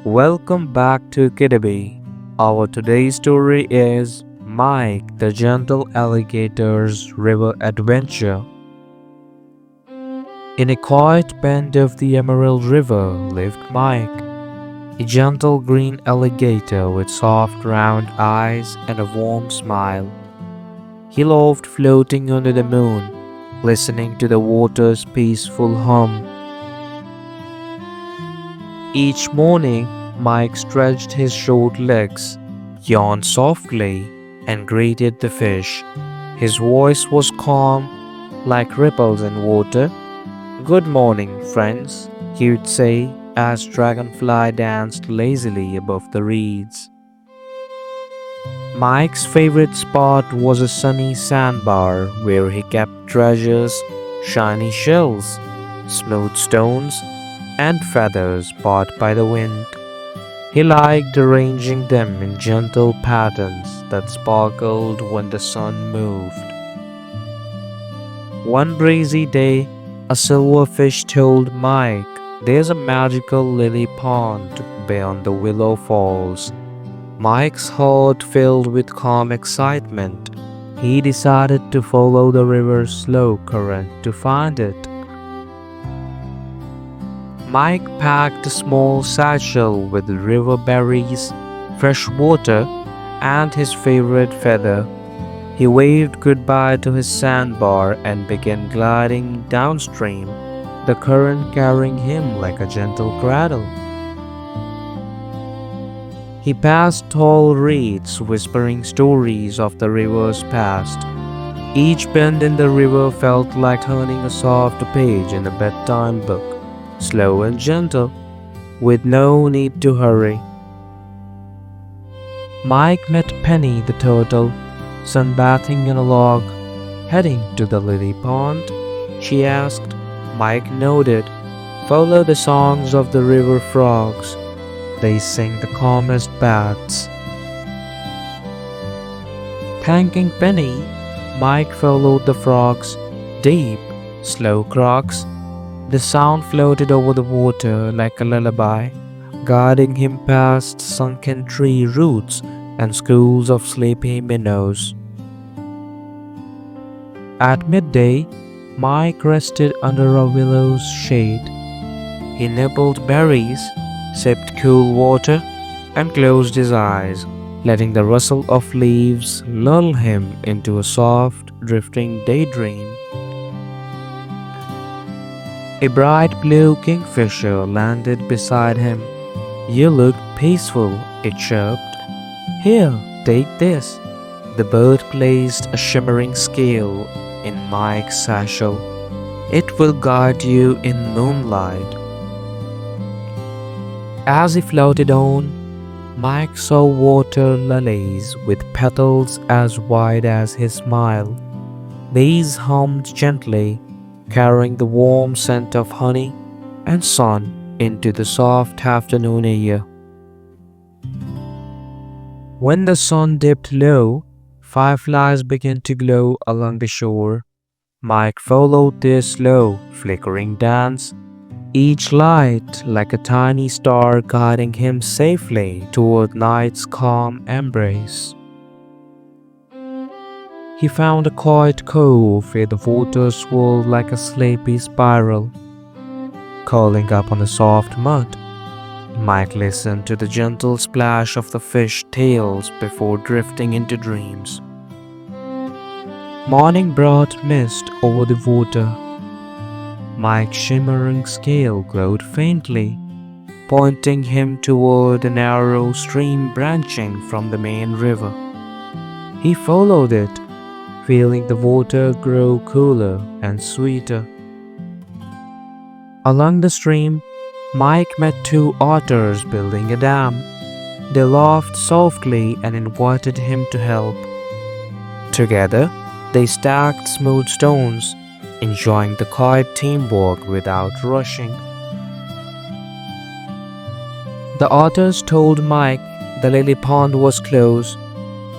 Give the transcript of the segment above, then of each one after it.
Welcome back to Kiddaby. Our today's story is Mike the Gentle Alligator's River Adventure. In a quiet bend of the Emerald River lived Mike, a gentle green alligator with soft round eyes and a warm smile. He loved floating under the moon, listening to the water's peaceful hum. Each morning, Mike stretched his short legs, yawned softly, and greeted the fish. His voice was calm, like ripples in water. "Good morning, friends," he would say as Dragonfly danced lazily above the reeds. Mike's favorite spot was a sunny sandbar where he kept treasures, shiny shells, smooth stones, and feathers brought by the wind. He liked arranging them in gentle patterns that sparkled when the sun moved. One breezy day, a silverfish told Mike, "There's a magical lily pond beyond the willow falls." Mike's heart filled with calm excitement. He decided to follow the river's slow current to find it. Mike packed a small satchel with river berries, fresh water, and his favorite feather. He waved goodbye to his sandbar and began gliding downstream, the current carrying him like a gentle cradle. He passed tall reeds whispering stories of the river's past. Each bend in the river felt like turning a soft page in a bedtime book, slow and gentle, with no need to hurry. Mike met Penny the turtle, sunbathing in a log. "Heading to the lily pond?" she asked. Mike nodded. "Follow the songs of the river frogs. They sing the calmest baths." Thanking Penny, Mike followed the frogs' deep, slow croaks. The sound floated over the water like a lullaby, guiding him past sunken tree roots and schools of sleepy minnows. At midday, Mike rested under a willow's shade. He nibbled berries, sipped cool water, and closed his eyes, letting the rustle of leaves lull him into a soft, drifting daydream. A bright blue kingfisher landed beside him. "You look peaceful," it chirped. "Here, take this." The bird placed a shimmering scale in Mike's satchel. "It will guide you in moonlight." As he floated on, Mike saw water lilies with petals as wide as his smile. These hummed gently, carrying the warm scent of honey and sun into the soft afternoon air. When the sun dipped low, fireflies began to glow along the shore. Mike followed their slow, flickering dance, each light like a tiny star guiding him safely toward night's calm embrace. He found a quiet cove where the water swirled like a sleepy spiral, curling up on the soft mud. Mike listened to the gentle splash of the fish tails before drifting into dreams. Morning brought mist over the water. Mike's shimmering scale glowed faintly, pointing him toward a narrow stream branching from the main river. He followed it, feeling the water grow cooler and sweeter. Along the stream, Mike met two otters building a dam. They laughed softly and invited him to help. Together, they stacked smooth stones, enjoying the quiet teamwork without rushing. The otters told Mike the lily pond was close,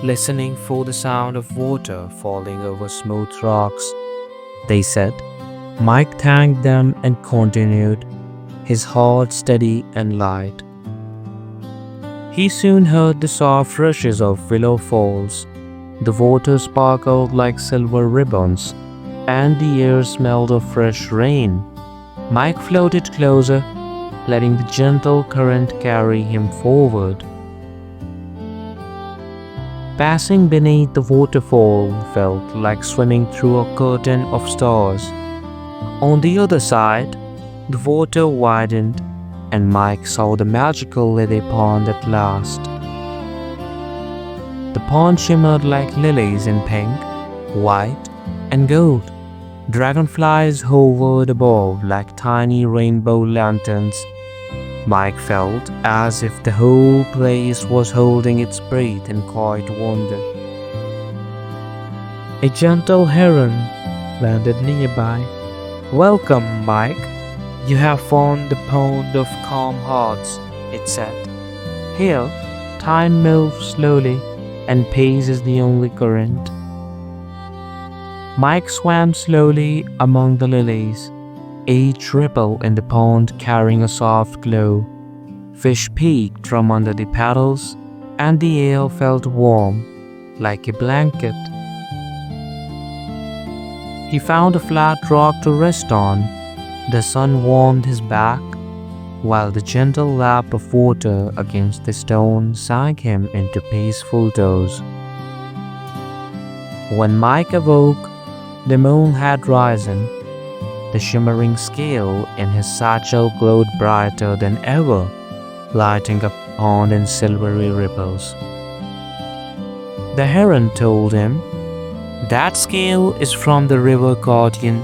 listening for the sound of water falling over smooth rocks. They said. Mike thanked them and continued, his heart steady and light. He soon heard the soft rushes of willow falls. The water sparkled like silver ribbons, and the air smelled of fresh rain. Mike floated closer, letting the gentle current carry him forward. Passing beneath the waterfall felt like swimming through a curtain of stars. On the other side, the water widened, and Mike saw the magical lily pond at last. The pond shimmered like lilies in pink, white, and gold. Dragonflies hovered above like tiny rainbow lanterns. Mike felt as if the whole place was holding its breath in quiet wonder. A gentle heron landed nearby. "Welcome, Mike. You have found the pond of calm hearts," it said. "Here, time moves slowly, and pace is the only current." Mike swam slowly among the lilies, each ripple in the pond carrying a soft glow. Fish peeked from under the paddles, and the air felt warm, like a blanket. He found a flat rock to rest on. The sun warmed his back, while the gentle lap of water against the stone sank him into peaceful doze. When Mike awoke, the moon had risen. The shimmering scale in his satchel glowed brighter than ever, lighting up the pond in silvery ripples. The heron told him, "That scale is from the river guardian.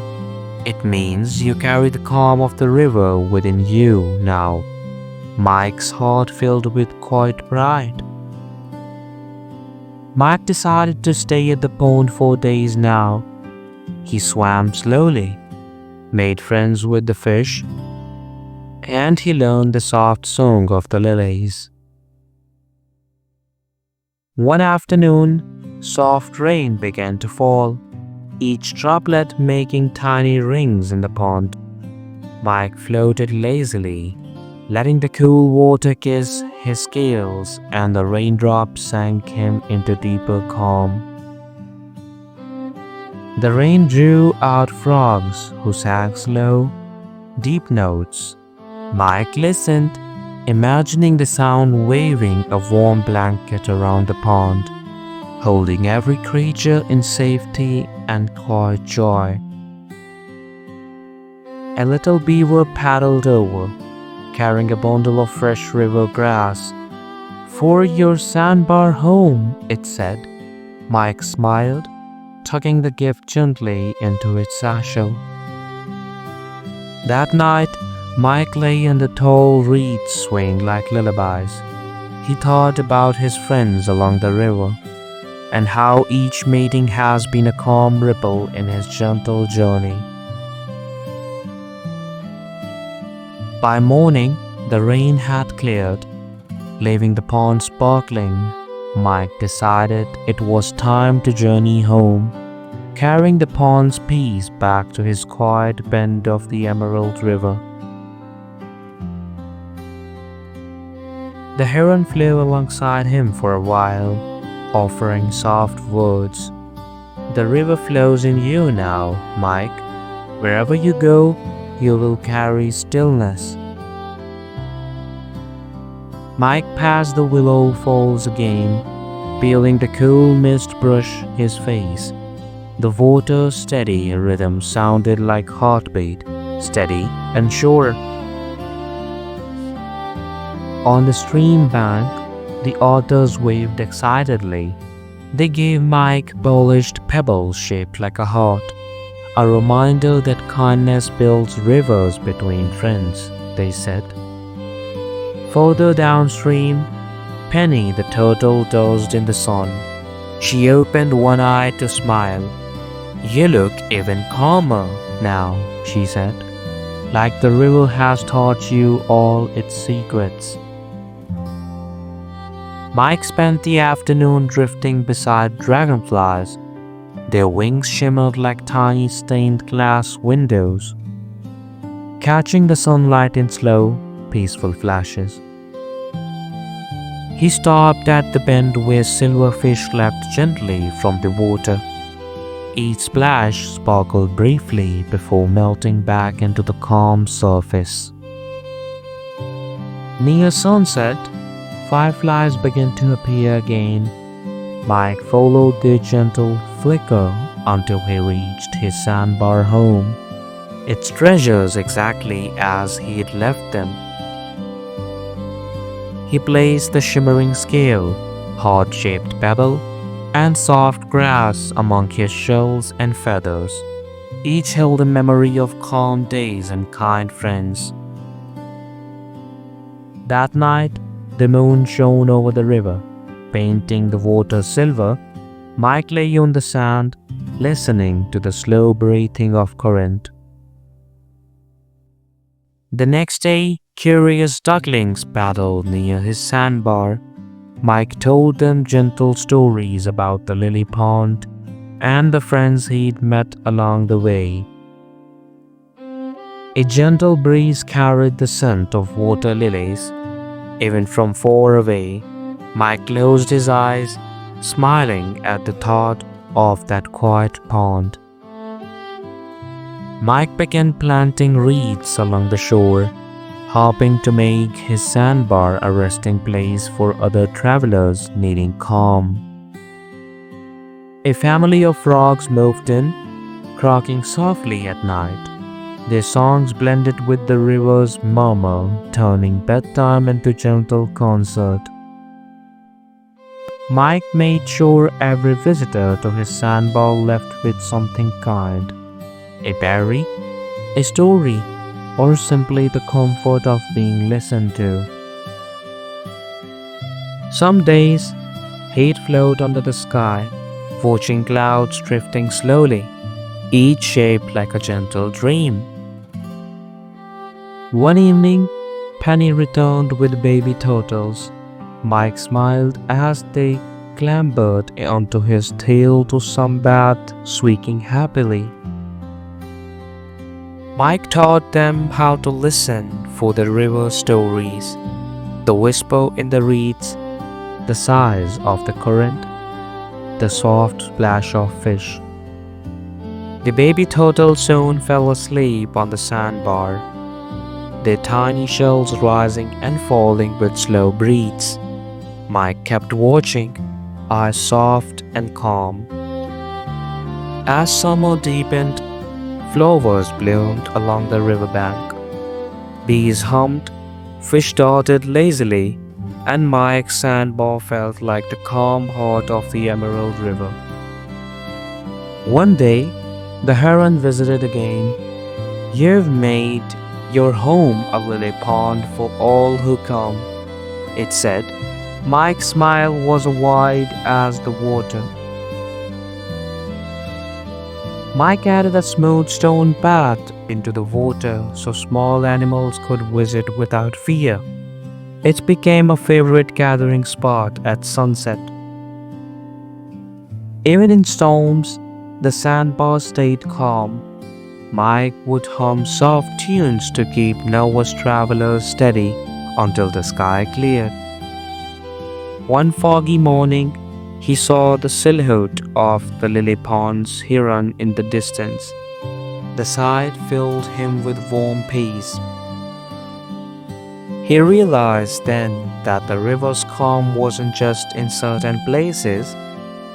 It means you carry the calm of the river within you now." Mike's heart filled with quiet pride. Mike decided to stay at the pond for days now. He swam slowly, made friends with the fish, and he learned the soft song of the lilies. One afternoon, soft rain began to fall, each droplet making tiny rings in the pond. Mike floated lazily, letting the cool water kiss his scales, and the raindrops sank him into deeper calm. The rain drew out frogs who sang slow, deep notes. Mike listened, imagining the sound waving a warm blanket around the pond, holding every creature in safety and quiet joy. A little beaver paddled over, carrying a bundle of fresh river grass. "For your sandbar home," it said. Mike smiled, tucking the gift gently into its satchel. That night, Mike lay under tall reeds swaying like lullabies. He thought about his friends along the river, and how each meeting has been a calm ripple in his gentle journey. By morning, the rain had cleared, leaving the pond sparkling. Mike decided it was time to journey home, carrying the pond's peace back to his quiet bend of the Emerald River. The heron flew alongside him for a while, offering soft words. "The river flows in you now, Mike. Wherever you go, you will carry stillness." Mike passed the willow falls again, feeling the cool mist brush his face. The water's steady rhythm sounded like heartbeat, steady and sure. On the stream bank, the otters waved excitedly. They gave Mike polished pebbles shaped like a heart, a reminder that kindness builds rivers between friends, they said. Further downstream, Penny the turtle dozed in the sun. She opened one eye to smile. "You look even calmer now," she said, "like the river has taught you all its secrets." Mike spent the afternoon drifting beside dragonflies. Their wings shimmered like tiny stained glass windows, catching the sunlight in slow, peaceful flashes. He stopped at the bend where silverfish leapt gently from the water. Each splash sparkled briefly before melting back into the calm surface. Near sunset, fireflies began to appear again. Mike followed their gentle flicker until he reached his sandbar home, its treasures exactly as he had left them. He placed the shimmering scale, heart-shaped pebble, and soft grass among his shells and feathers. Each held a memory of calm days and kind friends. That night, the moon shone over the river, painting the water silver. Mike lay on the sand, listening to the slow breathing of current. The next day, curious ducklings paddled near his sandbar. Mike told them gentle stories about the lily pond and the friends he'd met along the way. A gentle breeze carried the scent of water lilies. Even from far away, Mike closed his eyes, smiling at the thought of that quiet pond. Mike began planting reeds along the shore, hoping to make his sandbar a resting place for other travelers needing calm. A family of frogs moved in, croaking softly at night. Their songs blended with the river's murmur, turning bedtime into gentle concert. Mike made sure every visitor to his sandbar left with something kind. A berry, a story, or simply the comfort of being listened to. Some days, he'd float under the sky, watching clouds drifting slowly, each shaped like a gentle dream. One evening, Penny returned with baby turtles. Mike smiled as they clambered onto his tail to sunbathe, squeaking happily. Mike taught them how to listen for the river stories, the whisper in the reeds, the sighs of the current, the soft splash of fish. The baby turtles soon fell asleep on the sandbar, their tiny shells rising and falling with slow breaths. Mike kept watching, eyes soft and calm. As summer deepened, flowers bloomed along the riverbank. Bees hummed, fish darted lazily, and Mike's sandbar felt like the calm heart of the Emerald River. One day, the heron visited again. "You've made your home a lily pond for all who come," it said. Mike's smile was wide as the water. Mike added a smooth stone path into the water so small animals could visit without fear. It became a favorite gathering spot at sunset. Even in storms, the sandbar stayed calm. Mike would hum soft tunes to keep nervous travelers steady until the sky cleared. One foggy morning, he saw the silhouette of the lily pond's heron in the distance. The sight filled him with warm peace. He realized then that the river's calm wasn't just in certain places,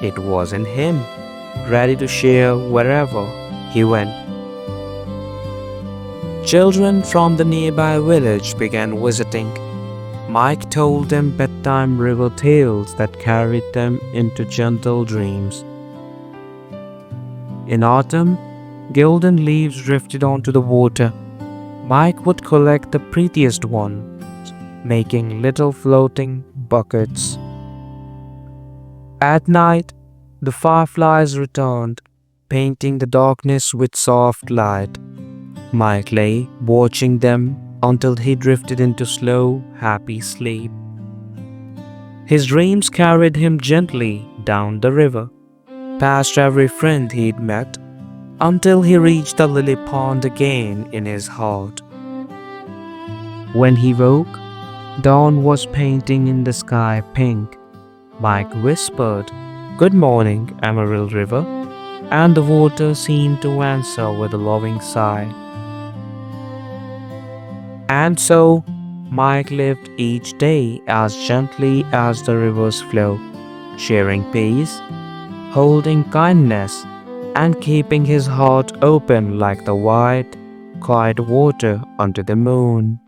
it was in him, ready to share wherever he went. Children from the nearby village began visiting. Mike told them bedtime river tales that carried them into gentle dreams. In autumn, golden leaves drifted onto the water. Mike would collect the prettiest ones, making little floating buckets. At night, the fireflies returned, painting the darkness with soft light. Mike lay watching them until he drifted into slow, happy sleep. His dreams carried him gently down the river, past every friend he'd met, until he reached the lily pond again in his heart. When he woke, Dawn was painting in the sky pink. Mike whispered, "Good morning, Emerald River," and the water seemed to answer with a loving sigh. And so, Mike lived each day as gently as the rivers flow, sharing peace, holding kindness, and keeping his heart open like the wide, quiet water under the moon.